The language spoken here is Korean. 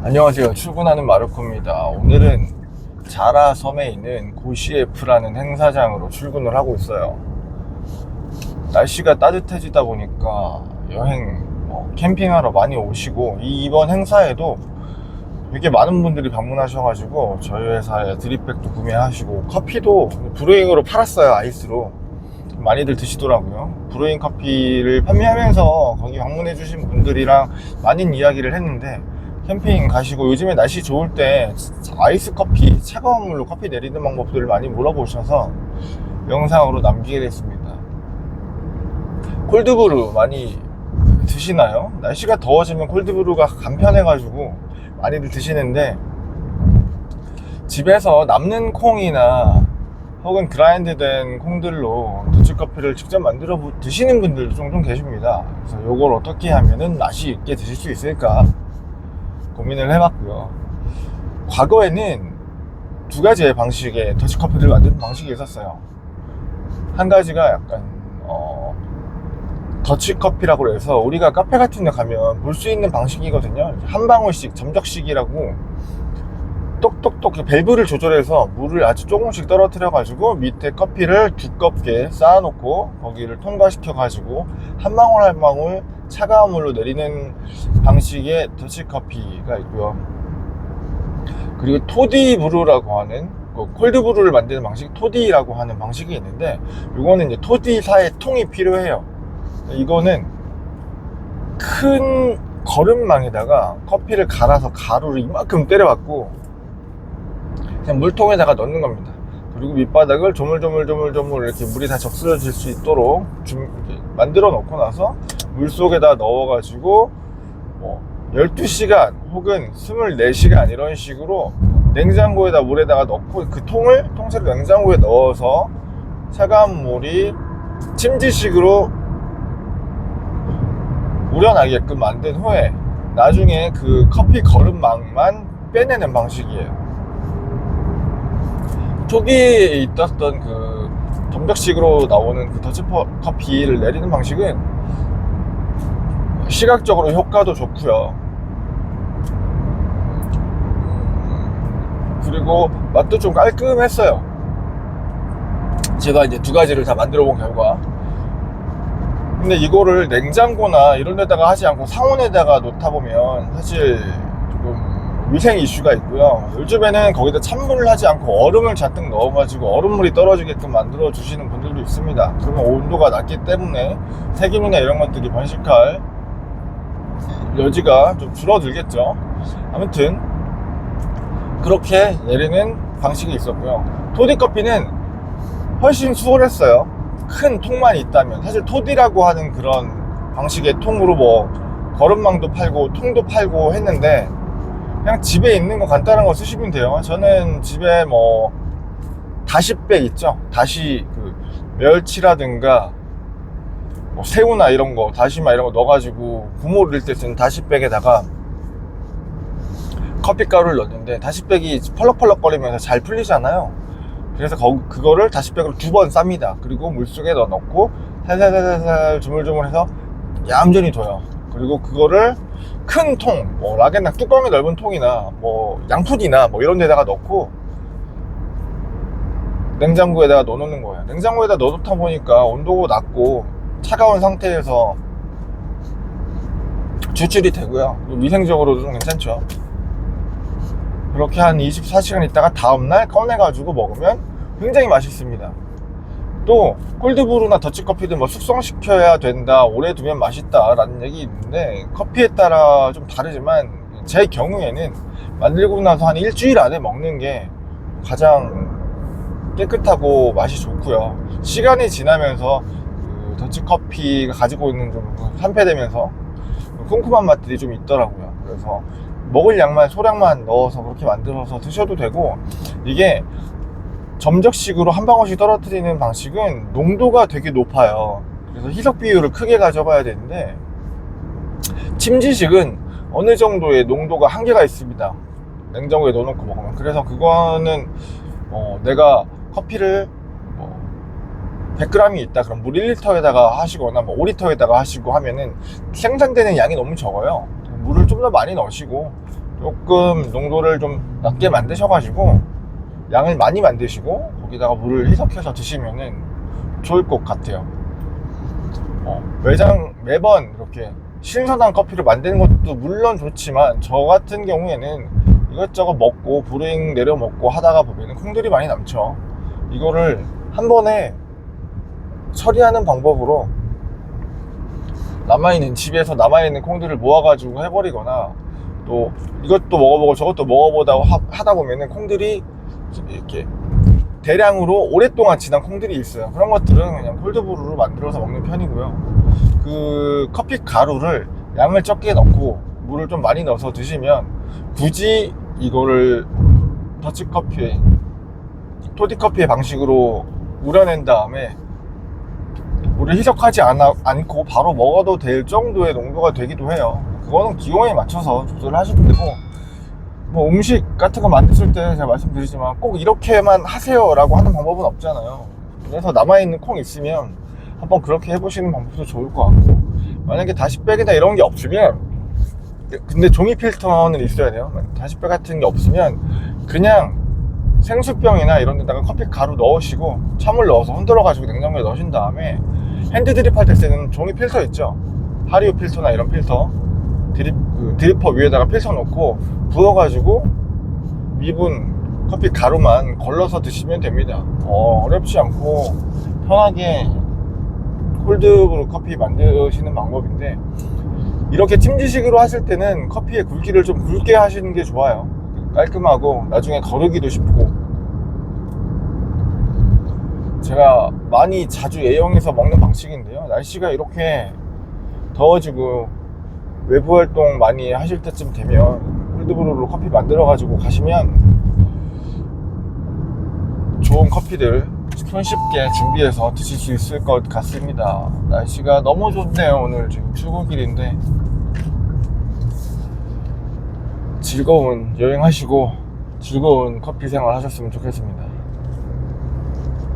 안녕하세요. 출근하는 마르코입니다. 오늘은 자라 섬에 있는 고시에프라는 행사장으로 출근을 하고 있어요. 날씨가 따뜻해지다 보니까 여행, 캠핑하러 많이 오시고 이번 행사에도 되게 많은 분들이 방문하셔가지고 저희 회사에 드립백도 구매하시고 커피도 브루잉으로 팔았어요. 아이스로 많이들 드시더라고요. 브루잉 커피를 판매하면서 거기 방문해 주신 분들이랑 많은 이야기를 했는데, 캠핑 가시고 요즘에 날씨 좋을 때 아이스 커피, 차가운 물로 커피 내리는 방법들을 많이 물어보셔서 영상으로 남기게 됐습니다. 콜드브루 많이 드시나요? 날씨가 더워지면 콜드브루가 간편해가지고 많이들 드시는데, 집에서 남는 콩이나 혹은 그라인드된 콩들로 더치커피를 직접 만들어 드시는 분들도 종종 계십니다. 그래서 이걸 어떻게 하면은 맛이 있게 드실 수 있을까 고민을 해봤고요. 과거에는 두 가지의 방식의 더치커피를 만드는 방식이 있었어요. 한 가지가 약간 더치커피라고 해서 우리가 카페 같은 데 가면 볼 수 있는 방식이거든요. 한 방울씩 점적식이라고 똑똑똑 밸브를 조절해서 물을 아주 조금씩 떨어뜨려 가지고 밑에 커피를 두껍게 쌓아 놓고 거기를 통과시켜 가지고 한 방울 한 방울 차가운 물로 내리는 방식의 더치커피가 있고요. 그리고 토디브루라고 하는 콜드브루를 만드는 방식, 토디라고 하는 방식이 있는데, 이거는 이제 토디사의 통이 필요해요. 이거는 큰 거름망에다가 커피를 갈아서 가루를 이만큼 때려갖고 그냥 물통에다가 넣는 겁니다. 그리고 밑바닥을 조물조물 이렇게 물이 다 적셔질 수 있도록 만들어 놓고 나서 물 속에다 넣어가지고 12시간 혹은 24시간 이런 식으로 냉장고에다 물에다가 넣고 그 통째로 냉장고에 넣어서 차가운 물이 침지식으로 우려나게끔 만든 후에 나중에 그 커피 거름망만 빼내는 방식이에요. 초기에 있었던 그 점적식으로 나오는 그 더치커피를 내리는 방식은 시각적으로 효과도 좋고요. 그리고 맛도 좀 깔끔했어요. 제가 이제 두 가지를 다 만들어 본 결과. 근데 이거를 냉장고나 이런 데다가 하지 않고 상온에다가 놓다 보면 사실 조금 위생 이슈가 있고요. 요즘에는 거기다 찬물을 하지 않고 얼음을 잔뜩 넣어가지고 얼음물이 떨어지게끔 만들어 주시는 분들도 있습니다. 그러면 온도가 낮기 때문에 세균이나 이런 것들이 번식할 여지가 좀 줄어들겠죠. 아무튼 그렇게 내리는 방식이 있었고요. 토디커피는 훨씬 수월했어요. 큰 통만 있다면. 사실 토디라고 하는 그런 방식의 통으로 거름망도 팔고 통도 팔고 했는데, 그냥 집에 있는 거 간단한 거 쓰시면 돼요. 저는 집에 다시백 있죠. 멸치라든가 새우나 이런 거, 다시마 이런 거 넣어가지고 국물 넣을 때 쓰는 다시백에다가 커피가루를 넣는데, 다시백이 펄럭펄럭 거리면서 잘 풀리잖아요. 그래서 그거를 다시백으로 2번 쌉니다. 그리고 물속에 넣고 살살살살 조물조물해서 얌전히 둬요. 그리고 그거를 큰 통, 라겐락 뚜껑이 넓은 통이나 양푼이나 이런 데다가 넣고 냉장고에다가 넣어놓는 거예요. 냉장고에다 넣어놓다 보니까 온도가 낮고 차가운 상태에서 추출이 되고요. 위생적으로도 좀 괜찮죠. 그렇게 한 24시간 있다가 다음날 꺼내가지고 먹으면 굉장히 맛있습니다. 또 콜드브루나 더치커피도 숙성시켜야 된다, 오래 두면 맛있다 라는 얘기 있는데, 커피에 따라 좀 다르지만 제 경우에는 만들고 나서 한 일주일 안에 먹는 게 가장 깨끗하고 맛이 좋고요. 시간이 지나면서 그 더치커피가 가지고 있는 좀 산패되면서 쿰쿰한 맛들이 좀 있더라고요. 그래서 먹을 양만 소량만 넣어서 그렇게 만들어서 드셔도 되고, 이게 점적식으로 한 방울씩 떨어뜨리는 방식은 농도가 되게 높아요. 그래서 희석 비율을 크게 가져가야 되는데, 침지식은 어느 정도의 농도가 한계가 있습니다. 냉장고에 넣어놓고 먹으면. 그래서 그거는 내가 커피를 100g이 있다 그럼 물 1리터에다가 하시거나 5리터에다가 하시고 하면은 생산되는 양이 너무 적어요. 물을 좀 더 많이 넣으시고 조금 농도를 좀 낮게 만드셔가지고 양을 많이 만드시고 거기다가 물을 희석해서 드시면은 좋을 것 같아요. 매번 이렇게 신선한 커피를 만드는 것도 물론 좋지만 저 같은 경우에는 이것저것 먹고 브루잉 내려 먹고 하다가 보면 콩들이 많이 남죠. 이거를 한 번에 처리하는 방법으로 집에서 남아있는 콩들을 모아가지고 해버리거나, 또 이것도 먹어보고 저것도 먹어보다 하다 보면은 콩들이 이렇게 대량으로 오랫동안 지난 콩들이 있어요. 그런 것들은 그냥 콜드브루로 만들어서 먹는 편이고요. 그 커피 가루를 양을 적게 넣고 물을 좀 많이 넣어서 드시면, 굳이 이거를 더치커피, 토디커피의 방식으로 우려낸 다음에 물을 희석하지 않고 바로 먹어도 될 정도의 농도가 되기도 해요. 그거는 기호에 맞춰서 조절을 하시면 되고, 뭐 음식 같은 거 만드실 때 제가 말씀드리지만 꼭 이렇게만 하세요 라고 하는 방법은 없잖아요. 그래서 남아있는 콩 있으면 한번 그렇게 해보시는 방법도 좋을 것 같고, 만약에 다시백이나 이런 게 없으면, 근데 종이 필터는 있어야 돼요. 다시백 같은 게 없으면 그냥 생수병이나 이런 데다가 커피 가루 넣으시고 찬물 넣어서 흔들어 가지고 냉장고에 넣으신 다음에 핸드 드립 할 때 쓰는 종이 필터 있죠. 하리오 필터나 이런 필터, 드리퍼 위에다가 필터 넣고 부어가지고 미분 커피 가루만 걸러서 드시면 됩니다. 어렵지 않고 편하게 콜드브루 커피 만드시는 방법인데, 이렇게 찜질식으로 하실 때는 커피의 굵기를 좀 굵게 하시는 게 좋아요. 깔끔하고 나중에 거르기도 쉽고. 제가 자주 애용해서 먹는 방식인데요, 날씨가 이렇게 더워지고 외부 활동 많이 하실 때쯤 되면 콜드브루로 커피 만들어 가지고 가시면 좋은 커피들 손쉽게 준비해서 드실 수 있을 것 같습니다. 날씨가 너무 좋네요. 오늘 지금 출근길인데 즐거운 여행하시고 즐거운 커피 생활 하셨으면 좋겠습니다.